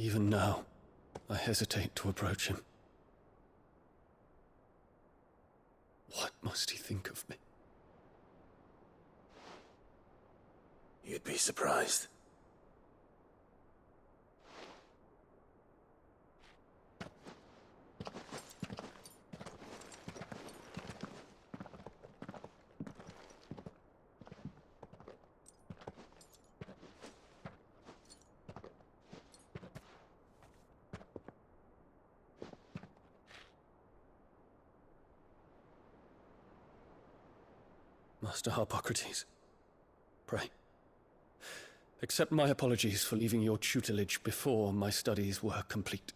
Even now, I hesitate to approach him. What must he think of me? You'd be surprised. Master Harpocrates, pray, accept my apologies for leaving your tutelage before my studies were complete.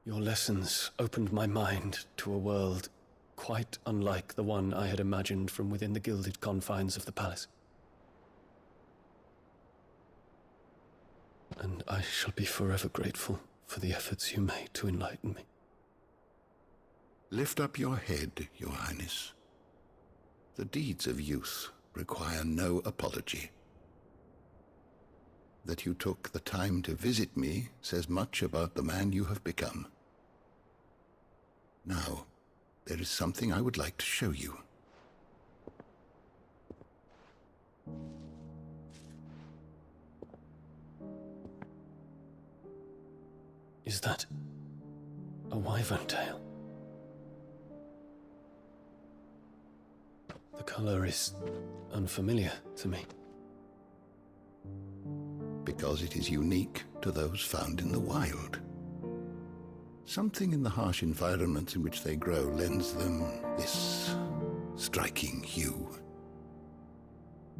Your lessons opened my mind to a world quite unlike the one I had imagined from within the gilded confines of the palace. And I shall be forever grateful for the efforts you made to enlighten me. Lift up your head, Your Highness. The deeds of youth require no apology. That you took the time to visit me says much about the man you have become. Now, there is something I would like to show you. Is that a wyvern tail? The color is unfamiliar to me. Because it is unique to those found in the wild. Something in the harsh environments in which they grow lends them this striking hue.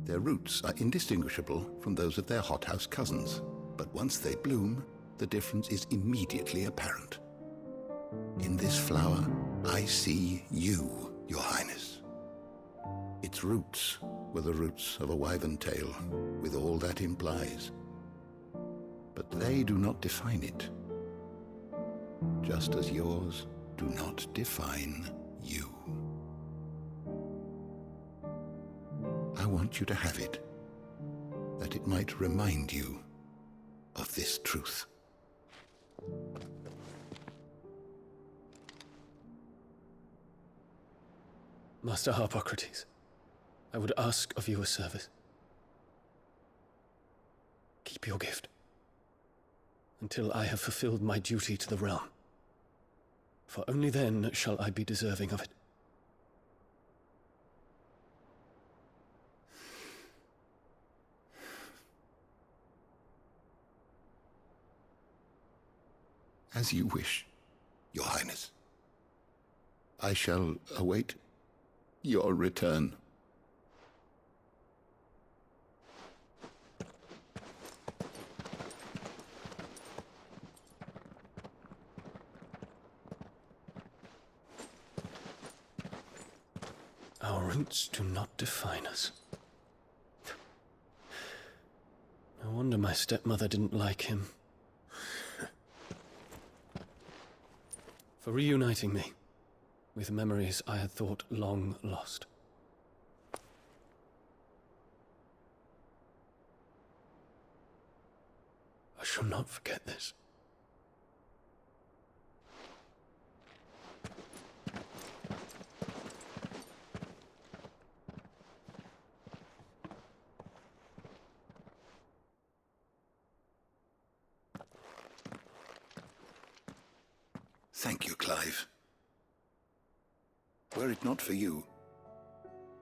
Their roots are indistinguishable from those of their hothouse cousins, but once they bloom, the difference is immediately apparent. In this flower, I see you, Your Highness. Its roots were the roots of a wyvern tail, with all that implies. But they do not define it, just as yours do not define you. I want you to have it, that it might remind you of this truth. Master Harpocrates, I would ask of you a service. Keep your gift until I have fulfilled my duty to the realm, for only then shall I be deserving of it. As you wish, Your Highness. I shall await your return. Our roots do not define us. No wonder my stepmother didn't like him. For reuniting me with memories I had thought long lost. I shall not forget this. Thank you, Clive. Were it not for you,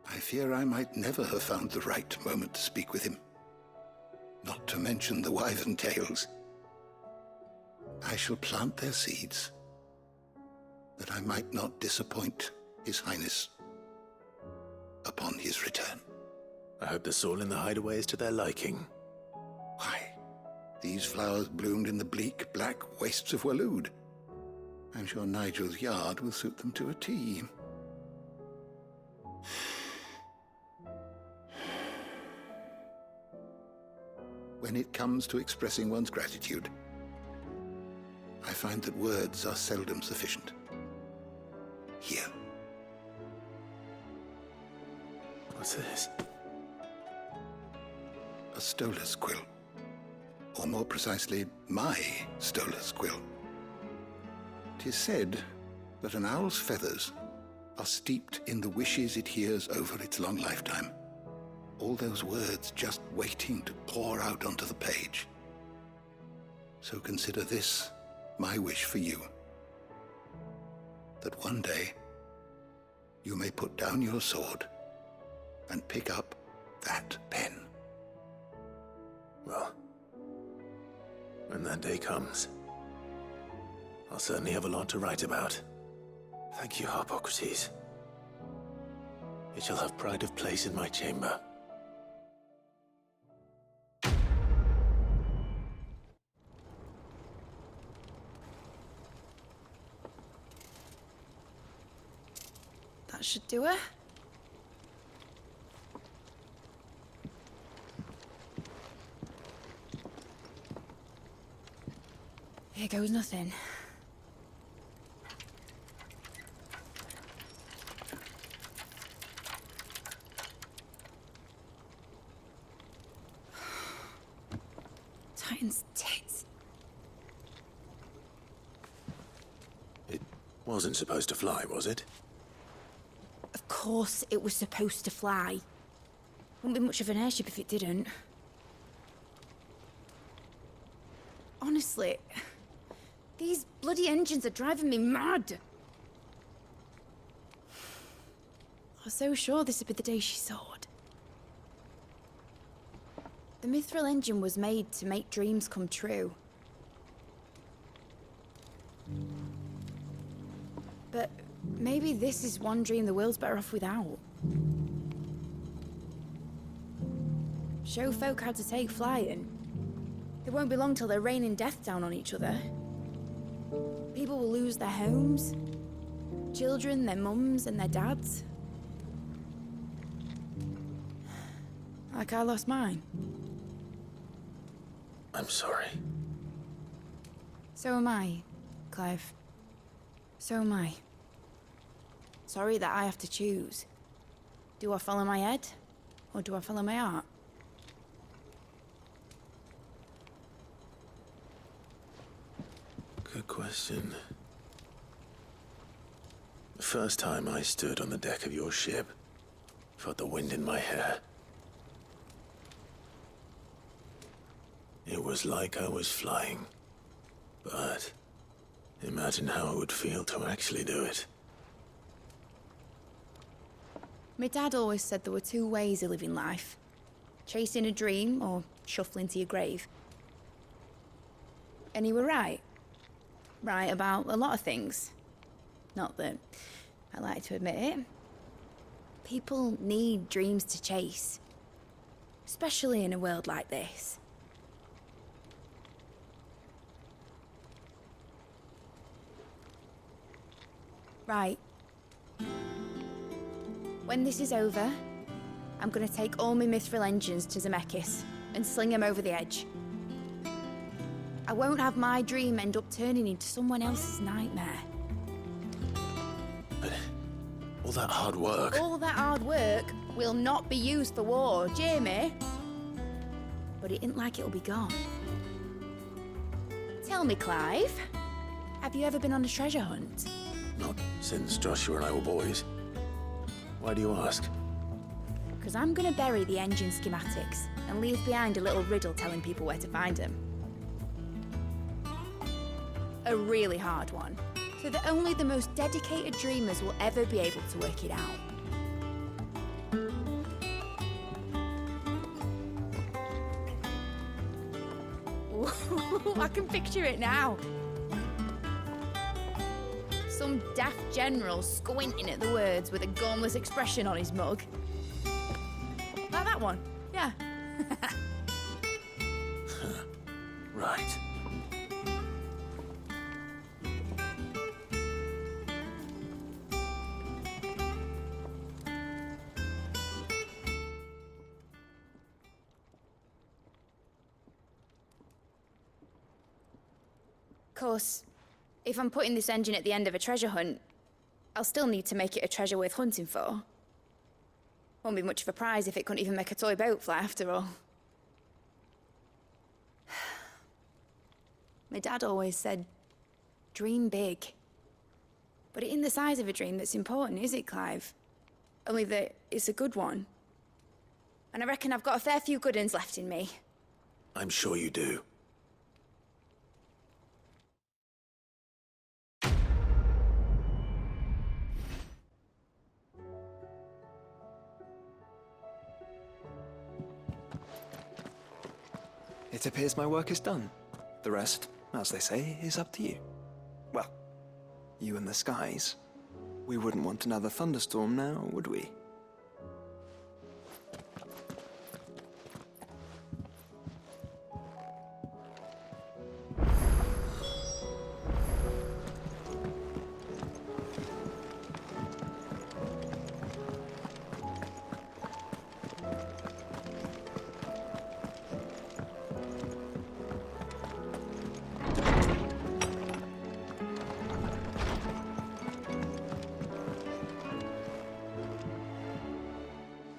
I fear I might never have found the right moment to speak with him. Not to mention the wyvern tales. I shall plant their seeds, that I might not disappoint His Highness upon his return. I hope the soil in the hideaway is to their liking. Why, these flowers bloomed in the bleak, black wastes of Waloed. I'm sure Nigel's yard will suit them to a T. When it comes to expressing one's gratitude, I find that words are seldom sufficient. Here. What's this? A stolas quill, or more precisely, my stolas quill. 'Tis said that an owl's feathers are steeped in the wishes it hears over its long lifetime. All those words just waiting to pour out onto the page. So consider this my wish for you. That one day you may put down your sword and pick up that pen. Well, when that day comes, I'll certainly have a lot to write about. Thank you, Harpocrates. It shall have pride of place in my chamber. That should do it. Here goes nothing. Titan's tits. It wasn't supposed to fly, was it? Of course it was supposed to fly. Wouldn't be much of an airship if it didn't. Honestly, these bloody engines are driving me mad. I was so sure this would be the day she soared. The Mithril engine was made to make dreams come true. But maybe this is one dream the world's better off without. Show folk how to take flying. It won't be long till they're raining death down on each other. People will lose their homes. Children, their mums and their dads. Like I lost mine. I'm sorry. So am I, Clive. So am I. Sorry that I have to choose. Do I follow my head, or do I follow my heart? Good question. The first time I stood on the deck of your ship, felt the wind in my hair. It was like I was flying. But imagine how it would feel to actually do it. My dad always said there were two ways of living life. Chasing a dream or shuffling to your grave. And he were right. Right about a lot of things. Not that I like to admit it. People need dreams to chase. Especially in a world like this. Right. When this is over, I'm gonna take all my Mithril engines to Zemeckis and sling them over the edge. I won't have my dream end up turning into someone else's nightmare. But all that hard work... All that hard work will not be used for war, Jamie. But it ain't like it'll be gone. Tell me, Clive, have you ever been on a treasure hunt? Not since Joshua and I were boys. Why do you ask? Because I'm gonna bury the engine schematics and leave behind a little riddle telling people where to find them. A really hard one, so that only the most dedicated dreamers will ever be able to work it out. Ooh, I can picture it now. Some daft general squinting at the words with a gormless expression on his mug. Like that one, yeah. Right. Of course, if I'm putting this engine at the end of a treasure hunt, I'll still need to make it a treasure worth hunting for. Won't be much of a prize if it couldn't even make a toy boat fly after all. My dad always said, dream big. But it ain't the size of a dream that's important, is it, Clive? Only that it's a good one. And I reckon I've got a fair few good uns left in me. I'm sure you do. It appears my work is done. The rest, as they say, is up to you. Well, you and the skies. We wouldn't want another thunderstorm now, would we?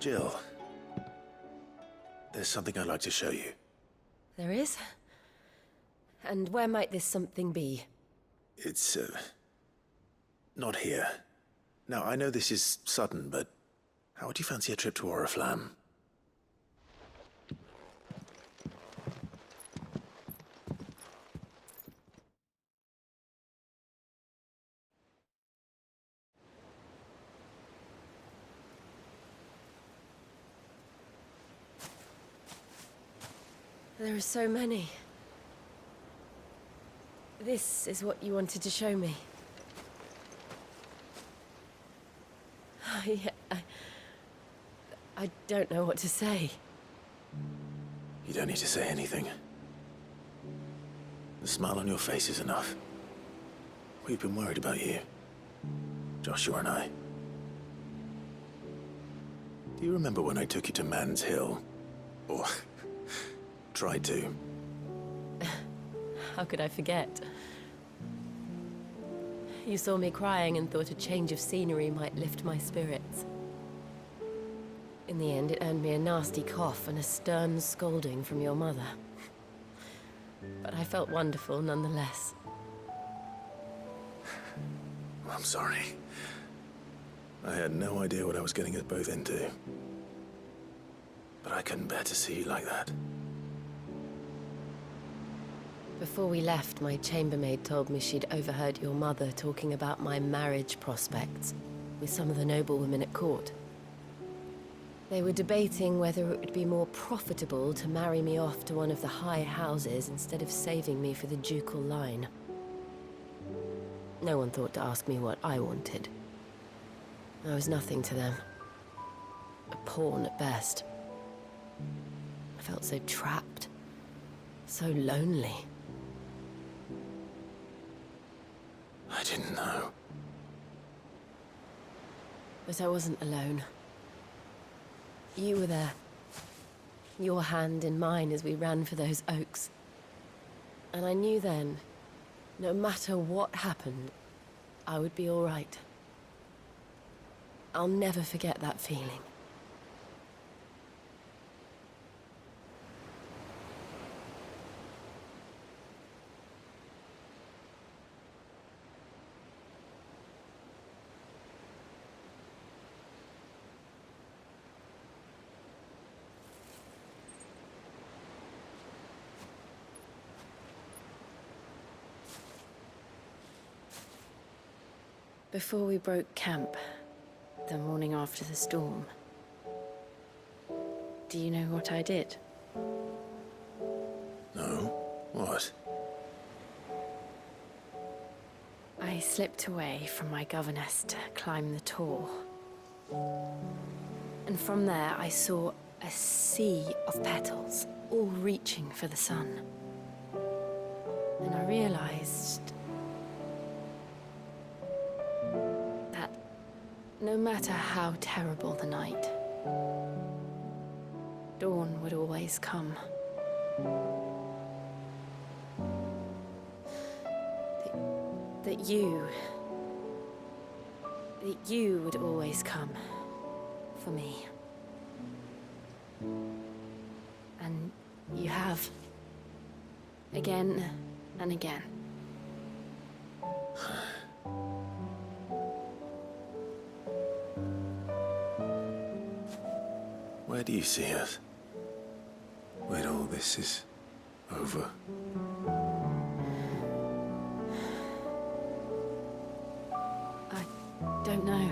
Jill, there's something I'd like to show you. There is? And where might this something be? It's, not here. Now, I know this is sudden, but how would you fancy a trip to Oriflamme? There are so many. This is what you wanted to show me. I don't know what to say. You don't need to say anything. The smile on your face is enough. We've been worried about you, Joshua and I. Do you remember when I took you to Man's Hill? Or tried to? How could I forget? You saw me crying and thought a change of scenery might lift my spirits. In the end, it earned me a nasty cough and a stern scolding from your mother. But I felt wonderful nonetheless. I'm sorry. I had no idea what I was getting us both into. But I couldn't bear to see you like that. Before we left, my chambermaid told me she'd overheard your mother talking about my marriage prospects with some of the noblewomen at court. They were debating whether it would be more profitable to marry me off to one of the high houses instead of saving me for the ducal line. No one thought to ask me what I wanted. I was nothing to them. A pawn at best. I felt so trapped. So lonely. I didn't know. But I wasn't alone. You were there. Your hand in mine as we ran for those oaks. And I knew then, no matter what happened, I would be all right. I'll never forget that feeling. Before we broke camp, the morning after the storm, do you know what I did? No? What? I slipped away from my governess to climb the tor. And from there I saw a sea of petals, all reaching for the sun. And I realized that no matter how terrible the night, dawn would always come. That you would always come for me. And you have. Again And again. Where do you see us? When all this is over? I don't know.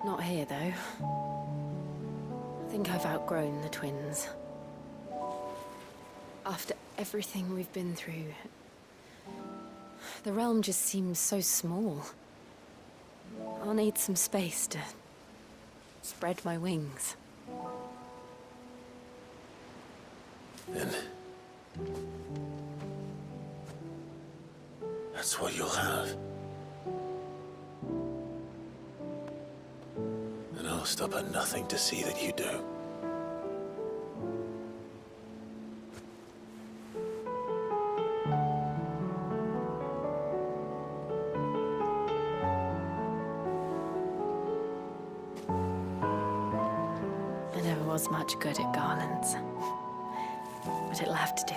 Not here, though. I think I've outgrown the twins. After everything we've been through, the realm just seems so small. I'll need some space to spread my wings. And that's what you'll have. And I'll stop at nothing to see that you do. I never was much good at garlands, but it'll have to do.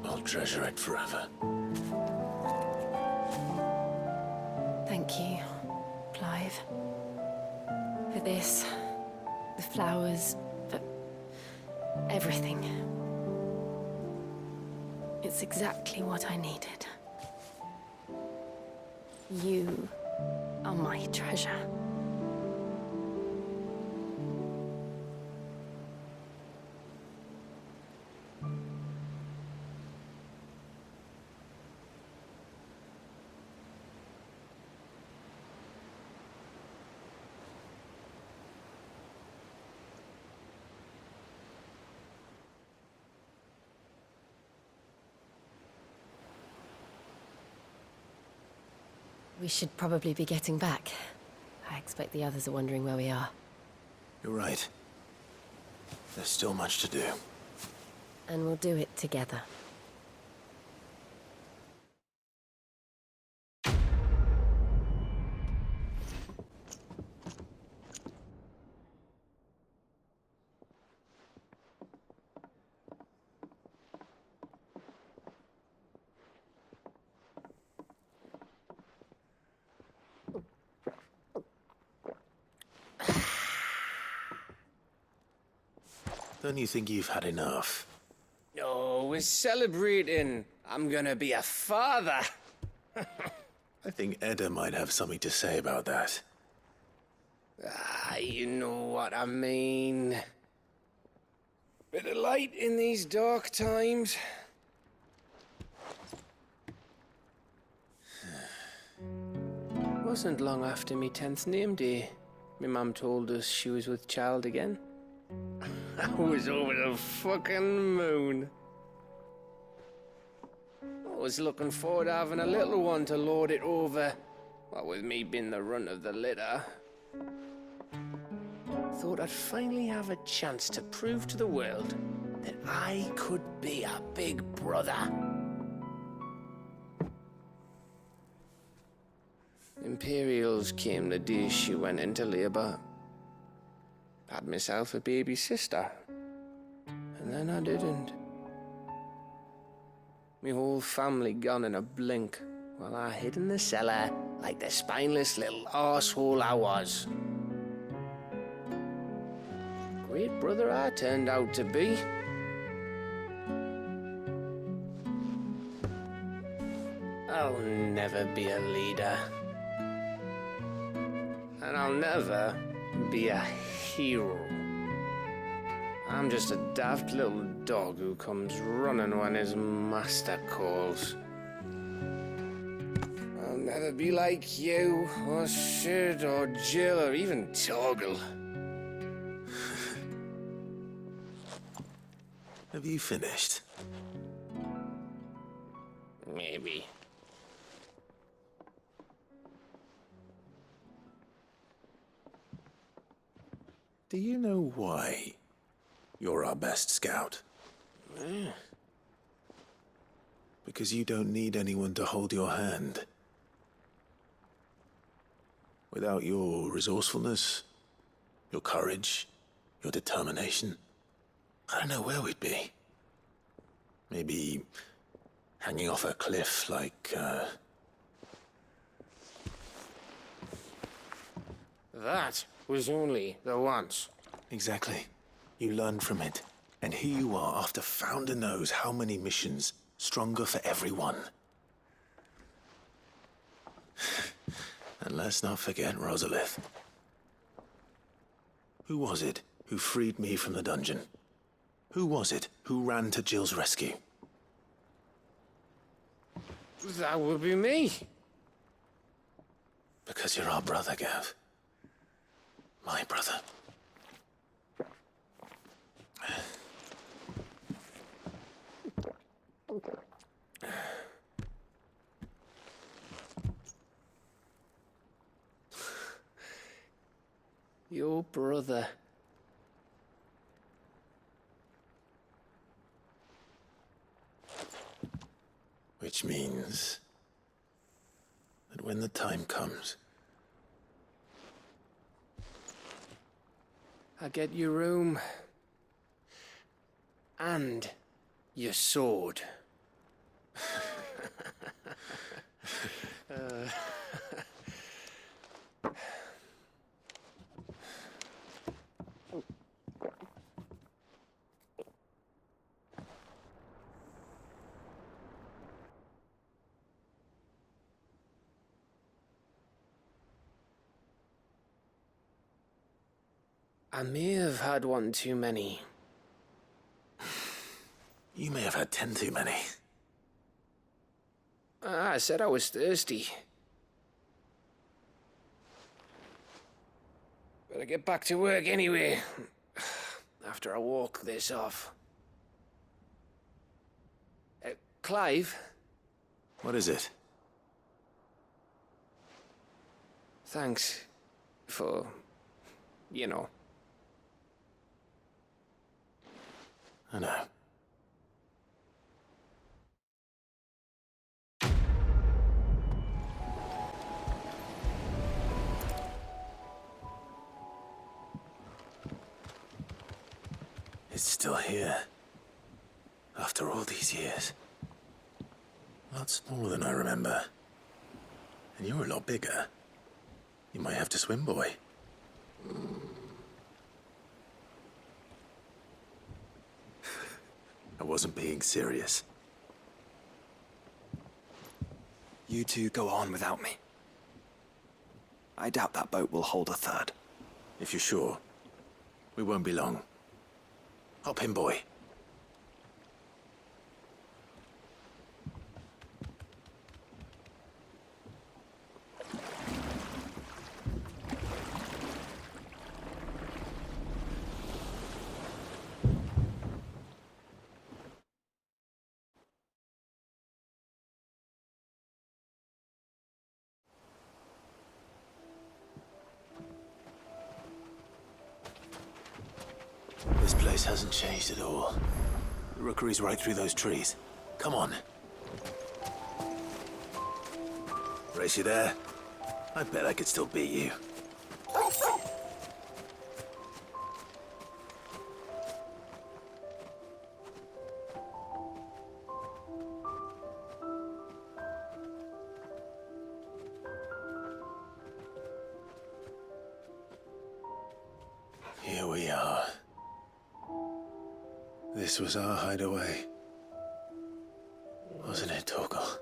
I'll treasure it forever. Thank you, Clive. For this, the flowers, for everything. It's exactly what I needed. You are my treasure. We should probably be getting back. I expect the others are wondering where we are. You're right. There's still much to do. And we'll do it together. Don't you think you've had enough? Oh, we're celebrating. I'm gonna be a father. I think Edda might have something to say about that. Ah, you know what I mean. Bit of light in these dark times. Wasn't long after me 10th name day. My mum told us she was with child again. I was over the fucking moon. I was looking forward to having a little one to lord it over. What with me being the runt of the litter. Thought I'd finally have a chance to prove to the world that I could be a big brother. Imperials came the day she went into labor. Had myself a baby sister. And then I didn't. Me whole family gone in a blink, while I hid in the cellar like the spineless little arsehole I was. Great brother I turned out to be. I'll never be a leader. And I'll never be a hero. I'm just a daft little dog who comes running when his master calls. I'll never be like you, or Sid, or Jill, or even Torgal. Have you finished? Maybe. Do you know why you're our best scout? Because you don't need anyone to hold your hand. Without your resourcefulness, your courage, your determination, I don't know where we'd be. Maybe hanging off a cliff like, That was only the once. Exactly. You learned from it. And here you are after Founder knows how many missions, stronger for everyone. And let's not forget Rosalith. Who was it who freed me from the dungeon? Who was it who ran to Jill's rescue? That would be me. Because you're our brother, Gav. My brother. Your brother. Which means that when the time comes, I get your room. And your sword. I may have had one too many. you may have had 10 too many. I said I was thirsty. Better get back to work anyway. After I walk this off. Clive? What is it? Thanks for, you know. I know. It's still here. After all these years. A lot smaller than I remember. And you're a lot bigger. You might have to swim, boy. I wasn't being serious. You two go on without me. I doubt that boat will hold a third. If you're sure, we won't be long. Hop in, boy. This place hasn't changed at all. The rookery's right through those trees. Come on. Race you there? I bet I could still beat you. Here we are. This was our hideaway. Wasn't it, Torgal?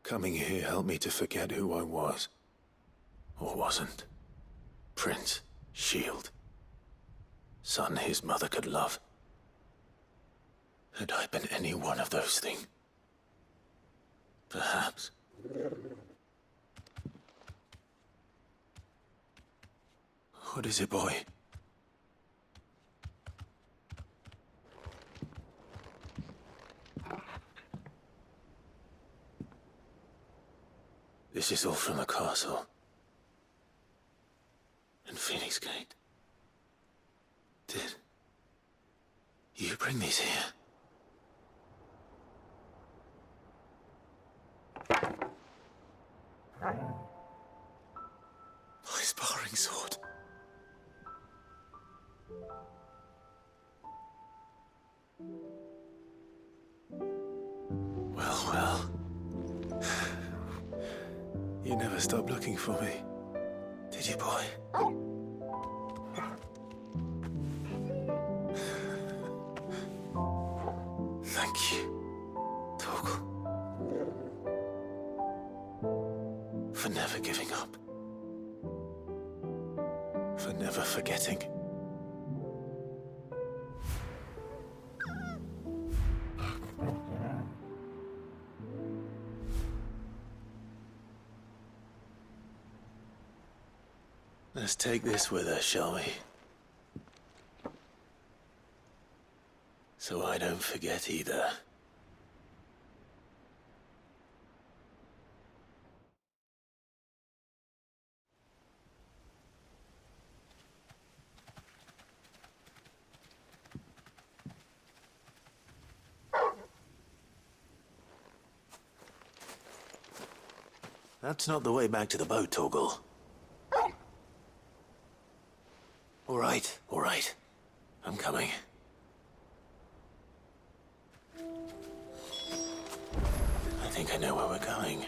Coming here helped me to forget who I was. Or wasn't. Prince, shield. Son his mother could love. Had I been any one of those things? Perhaps. What is it, boy? This is all from the castle. And Phoenix Gate. Did you bring these here? My sparring sword. Well, well. You never stopped looking for me, did you, boy? Thank you, Torgal, for never giving up, for never forgetting. Let's take this with us, shall we? So I don't forget either. That's not the way back to the boat, Torgal. All right. I'm coming. I think I know where we're going.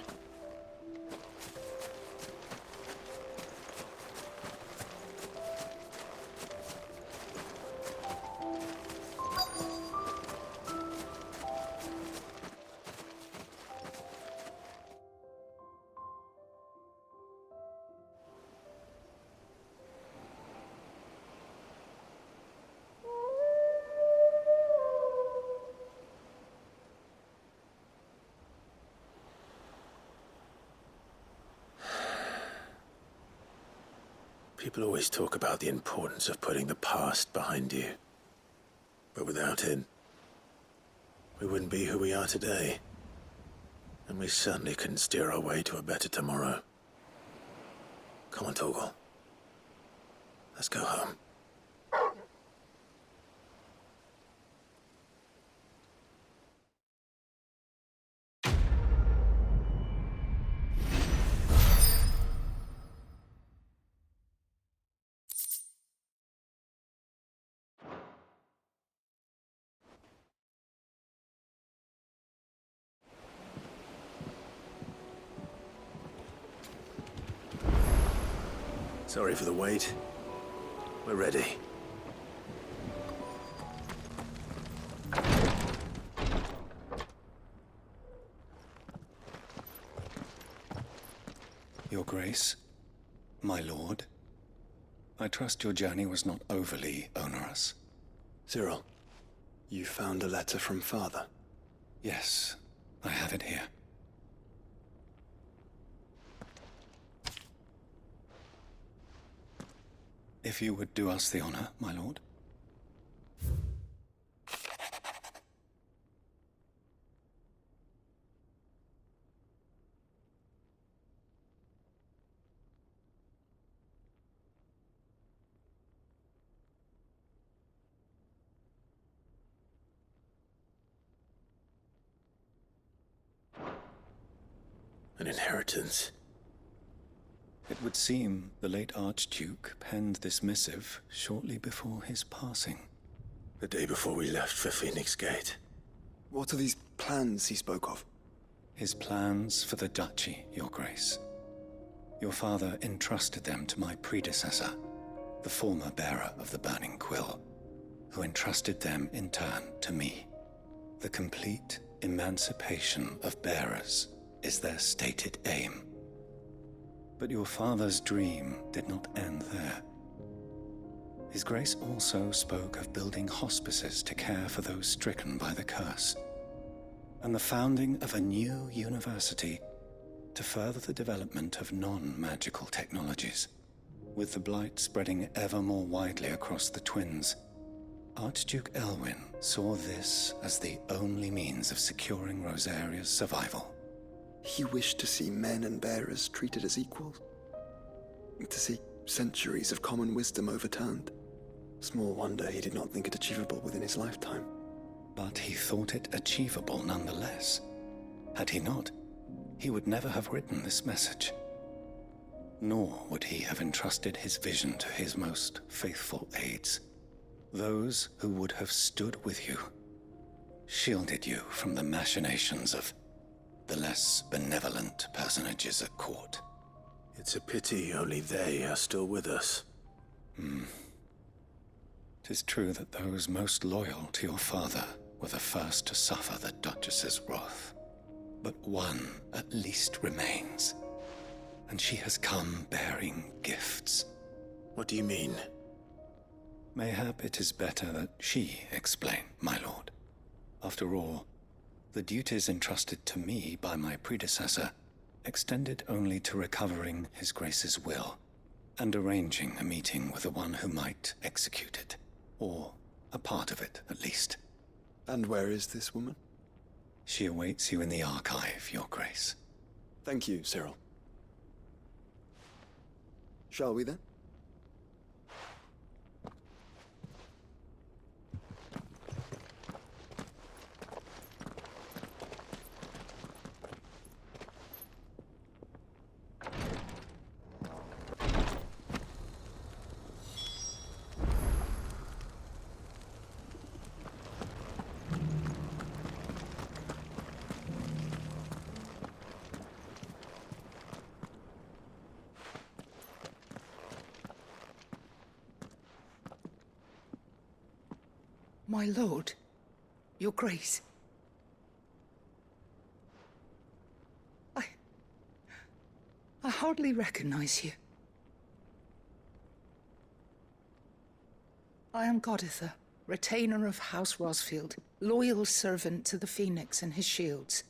People always talk about the importance of putting the past behind you. But without it, we wouldn't be who we are today. And we certainly couldn't steer our way to a better tomorrow. Come on, Torgal. Let's go home. Sorry for the wait. We're ready. Your Grace, my lord, I trust your journey was not overly onerous. Cyril, you found a letter from Father. Yes, I have it here. If you would do us the honor, my lord. An inheritance. It would seem the late Archduke penned this missive shortly before his passing. The day before we left for Phoenix Gate. What are these plans he spoke of? His plans for the duchy, Your Grace. Your father entrusted them to my predecessor, the former bearer of the Burning Quill, who entrusted them in turn to me. The complete emancipation of bearers is their stated aim. But your father's dream did not end there. His Grace also spoke of building hospices to care for those stricken by the curse, and the founding of a new university to further the development of non-magical technologies. With the blight spreading ever more widely across the twins, Archduke Elwyn saw this as the only means of securing Rosaria's survival. He wished to see men and bearers treated as equals. To see centuries of common wisdom overturned. Small wonder he did not think it achievable within his lifetime. But he thought it achievable nonetheless. Had he not, he would never have written this message. Nor would he have entrusted his vision to his most faithful aides, those who would have stood with you, shielded you from the machinations of the less benevolent personages at court. It's a pity only they are still with us. 'Tis true that those most loyal to your father were the first to suffer the Duchess's wrath. But one at least remains, and she has come bearing gifts. What do you mean? Mayhap it is better that she explain, my lord. After all, the duties entrusted to me by my predecessor extended only to recovering His Grace's will and arranging a meeting with the one who might execute it, or a part of it at least. And where is this woman? She awaits you in the archive, Your Grace. Thank you, Cyril. Shall we then? My lord, Your Grace. I hardly recognize you. I am Goditha, retainer of House Rosfield, loyal servant to the Phoenix and his shields.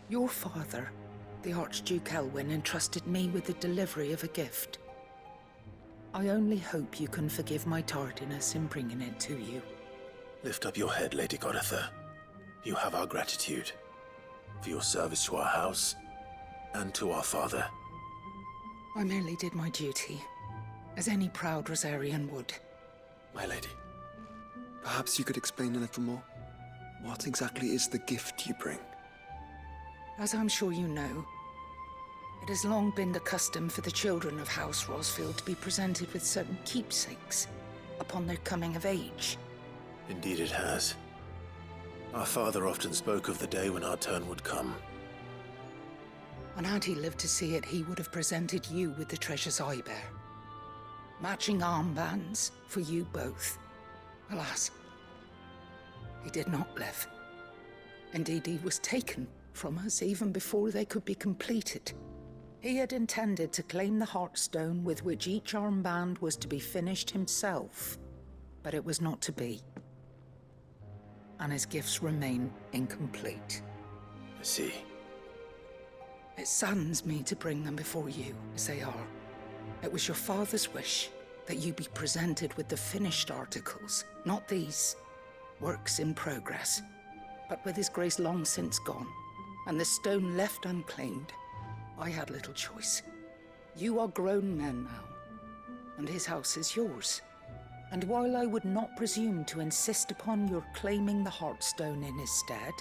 Your father, the Archduke Elwyn, entrusted me with the delivery of a gift. I only hope you can forgive my tardiness in bringing it to you. Lift up your head, Lady Goditha. You have our gratitude for your service to our house and to our father. I merely did my duty, as any proud Rosarian would. My lady, perhaps you could explain a little more? What exactly is the gift you bring? As I'm sure you know, it has long been the custom for the children of House Rosfield to be presented with certain keepsakes upon their coming of age. Indeed it has. Our father often spoke of the day when our turn would come. And had he lived to see it, he would have presented you with the treasures I bear. Matching armbands for you both. Alas, he did not live. Indeed, he was taken from us even before they could be completed. He had intended to claim the Heartstone with which each armband was to be finished himself, but it was not to be. And his gifts remain incomplete. I see. It saddens me to bring them before you, as they are. It was your father's wish that you be presented with the finished articles, not these works in progress. But with his grace long since gone, and the stone left unclaimed, I had little choice. You are grown men now, and his house is yours. And while I would not presume to insist upon your claiming the Heartstone in his stead,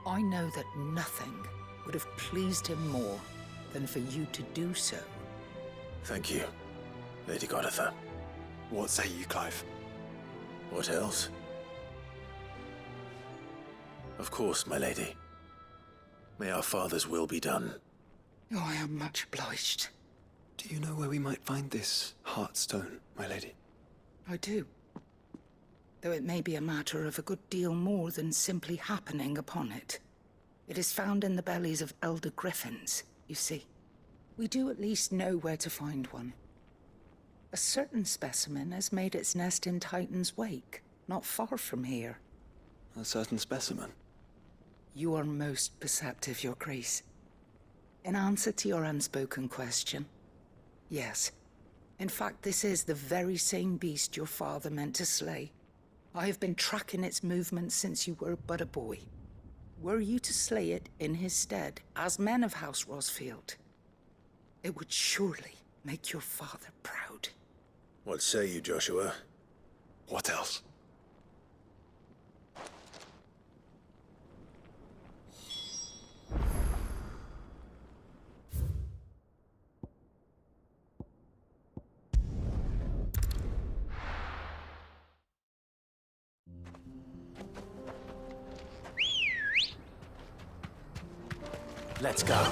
I know that nothing would have pleased him more than for you to do so. Thank you, Lady Goditha. What say you, Clive? What else? Of course, my lady. May our father's will be done. Oh, I am much obliged. Do you know where we might find this Heartstone, my lady? I do. Though it may be a matter of a good deal more than simply happening upon it. It is found in the bellies of elder griffins, you see. We do at least know where to find one. A certain specimen has made its nest in Titan's Wake, not far from here. A certain specimen? You are most perceptive, Your Grace. In answer to your unspoken question, yes. In fact, this is the very same beast your father meant to slay. I have been tracking its movements since you were but a boy. Were you to slay it in his stead, as men of House Rosfield, it would surely make your father proud. What say you, Joshua? What else? Let's go.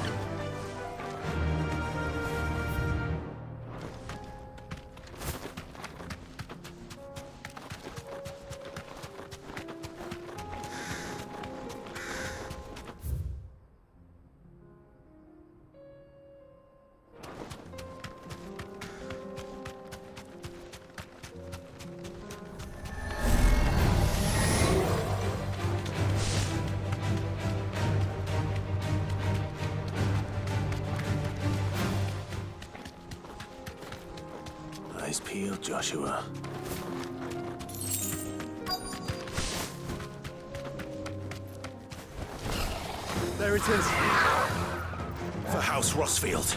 Eyes peeled, Joshua. There it is. For House Rosfield.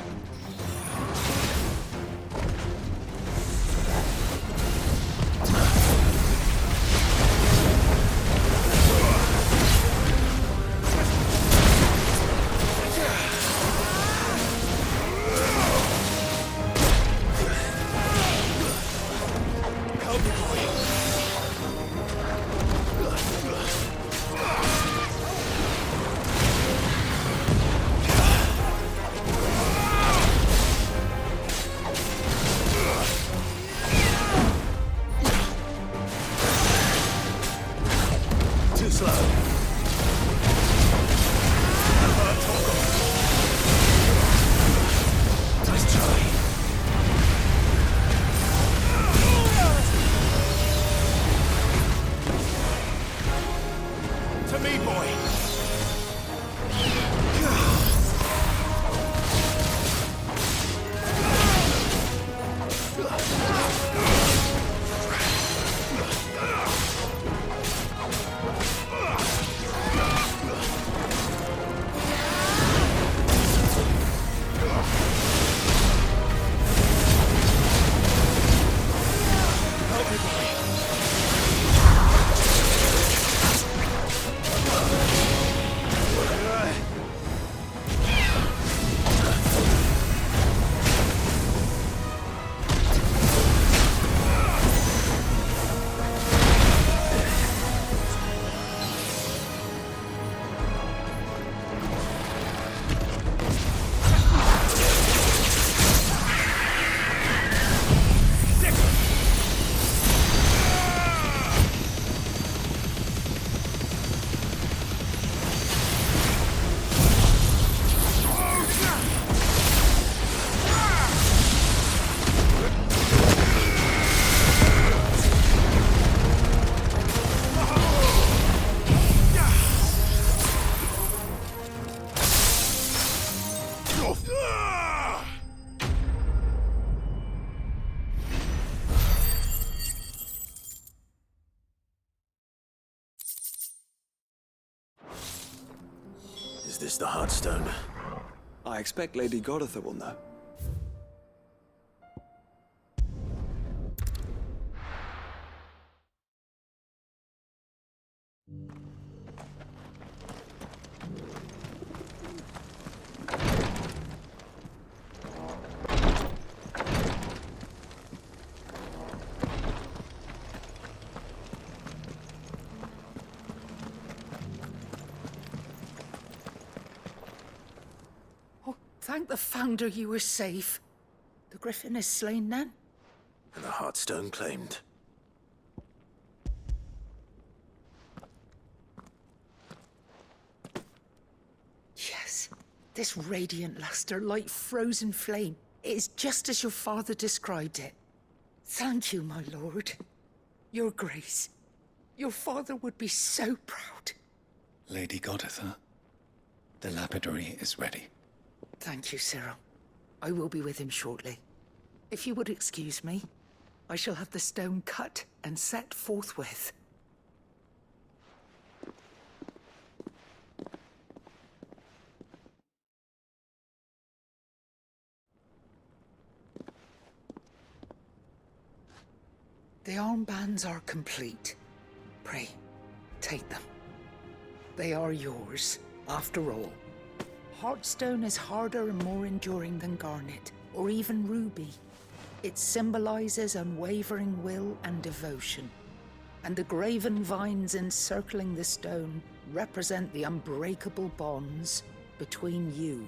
Too slow. Nice try. To me, boy. Is this the Heartstone? I expect Lady Goditha will know. Thank the Founder you were safe. The Griffin is slain then? And the Heartstone claimed. Yes. This radiant luster, like frozen flame. It is just as your father described it. Thank you, my lord. Your Grace. Your father would be so proud. Lady Goditha, the lapidary is ready. Thank you, Cyril. I will be with him shortly. If you would excuse me, I shall have the stone cut and set forthwith. The armbands are complete. Pray, take them. They are yours, after all. Heartstone is harder and more enduring than garnet, or even ruby. It symbolizes unwavering will and devotion. And the graven vines encircling the stone represent the unbreakable bonds between you.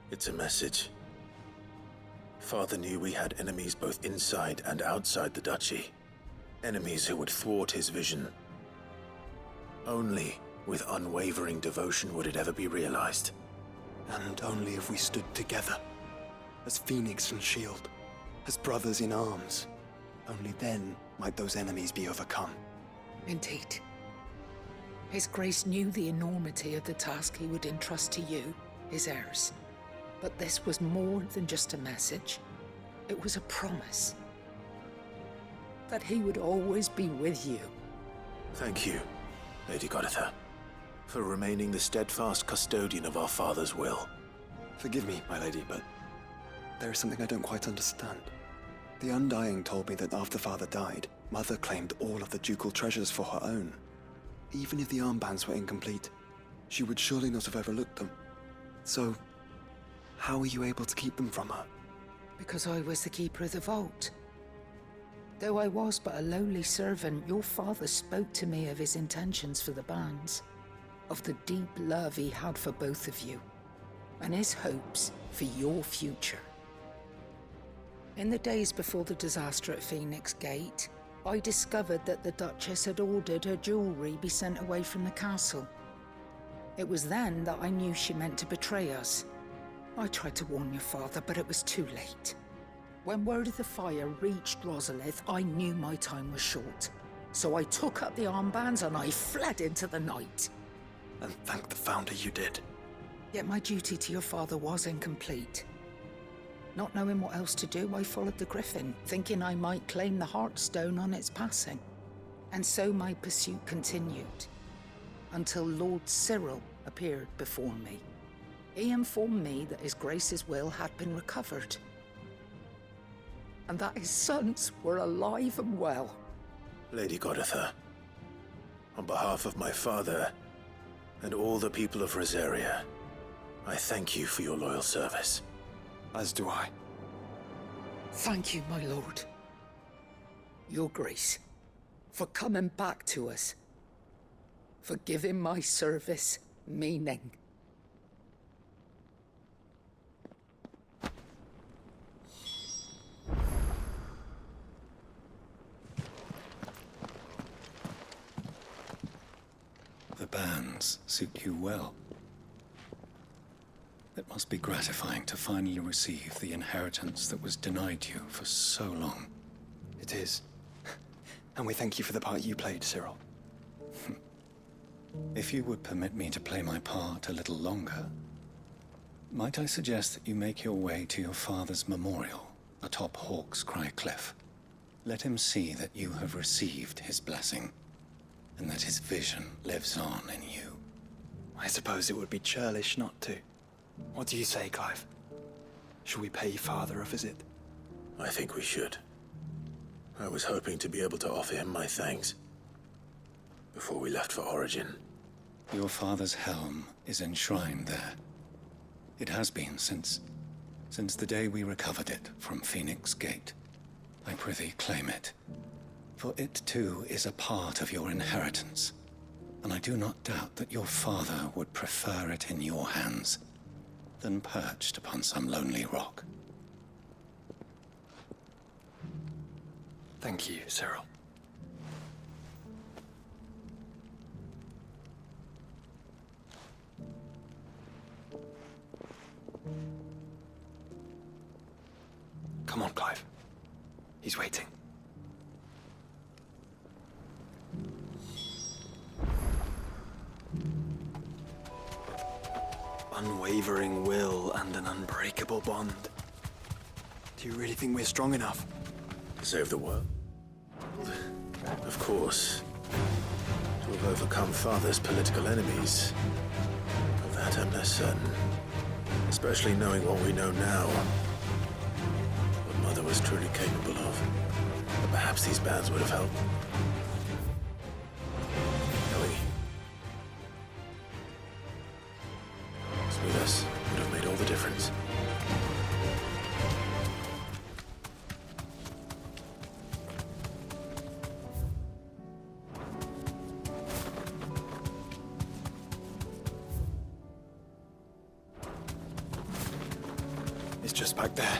It's a message. Father knew we had enemies both inside and outside the duchy. Enemies who would thwart his vision. Only with unwavering devotion would it ever be realized. And only if we stood together, as Phoenix and Shield, as brothers in arms, only then might those enemies be overcome. Indeed. His Grace knew the enormity of the task he would entrust to you, his heirs. But this was more than just a message. It was a promise. That he would always be with you. Thank you, Lady Goditha, for remaining the steadfast custodian of our father's will. Forgive me, my lady, but there is something I don't quite understand. The Undying told me that after Father died, Mother claimed all of the ducal treasures for her own. Even if the armbands were incomplete, she would surely not have overlooked them. So, how were you able to keep them from her? Because I was the keeper of the vault. Though I was but a lowly servant, your father spoke to me of his intentions for the bands, of the deep love he had for both of you, and his hopes for your future. In the days before the disaster at Phoenix Gate, I discovered that the Duchess had ordered her jewelry be sent away from the castle. It was then that I knew she meant to betray us. I tried to warn your father, but it was too late. When word of the fire reached Rosalith, I knew my time was short. So I took up the armbands and I fled into the night. And thank the Founder you did. Yet my duty to your father was incomplete. Not knowing what else to do, I followed the Griffin, thinking I might claim the Heartstone on its passing. And so my pursuit continued, until Lord Cyril appeared before me. He informed me that His Grace's will had been recovered, and that his sons were alive and well. Lady Goditha, on behalf of my father and all the people of Rosaria, I thank you for your loyal service. As do I. Thank you, my lord. Your Grace, for coming back to us, for giving my service meaning. The bands suit you well. It must be gratifying to finally receive the inheritance that was denied you for so long. It is. And we thank you for the part you played, Cyril. If you would permit me to play my part a little longer, might I suggest that you make your way to your father's memorial atop Hawk's Cry Cliff? Let him see that you have received his blessing, and that his vision lives on in you. I suppose it would be churlish not to. What do you say, Clive? Shall we pay Father a visit? I think we should. I was hoping to be able to offer him my thanks before we left for Origin. Your father's helm is enshrined there. It has been since the day we recovered it from Phoenix Gate. I prithee claim it, for it too is a part of your inheritance, and I do not doubt that your father would prefer it in your hands than perched upon some lonely rock. Thank you, Cyril. Come on, Clive. He's waiting. unwavering will and an unbreakable bond. Do you really think we're strong enough? To save the world? Of course. To have overcome Father's political enemies. Of that I'm less certain. Especially knowing what we know now. What Mother was truly capable of. But perhaps these bands would have helped. Ellie. Sweetness would have made all the difference. It's just back there.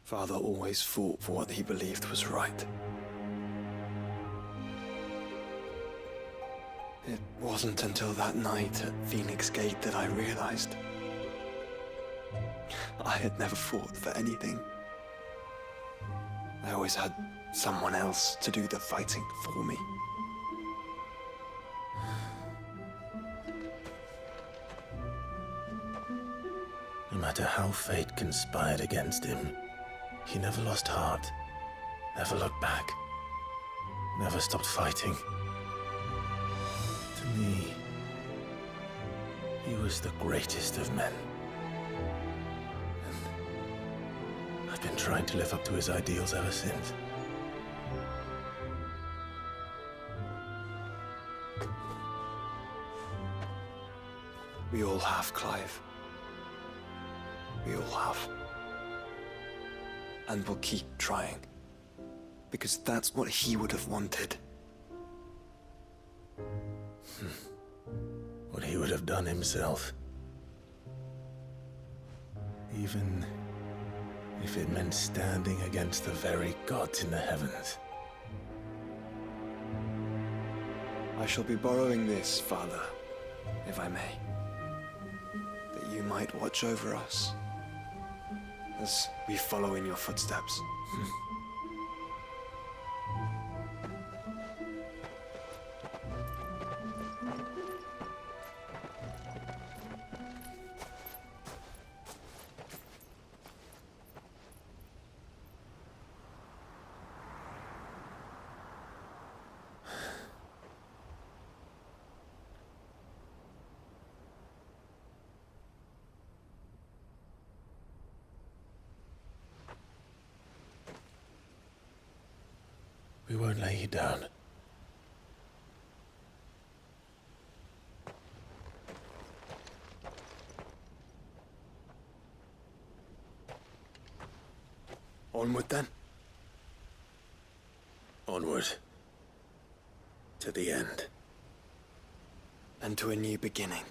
Father always fought for what he believed was right. It wasn't until that night at Phoenix Gate that I realized I had never fought for anything. I always had someone else to do the fighting for me. No matter how fate conspired against him, he never lost heart, never looked back, never stopped fighting. To me, he was the greatest of men. And I've been trying to live up to his ideals ever since. We all have, Clive. We all have. And we'll keep trying. Because that's what he would have wanted. What he would have done himself. Even if it meant standing against the very gods in the heavens. I shall be borrowing this, Father, if I may. That you might watch over us as we follow in your footsteps. We won't lay you down. Onward then. Onward. To the end. And to a new beginning.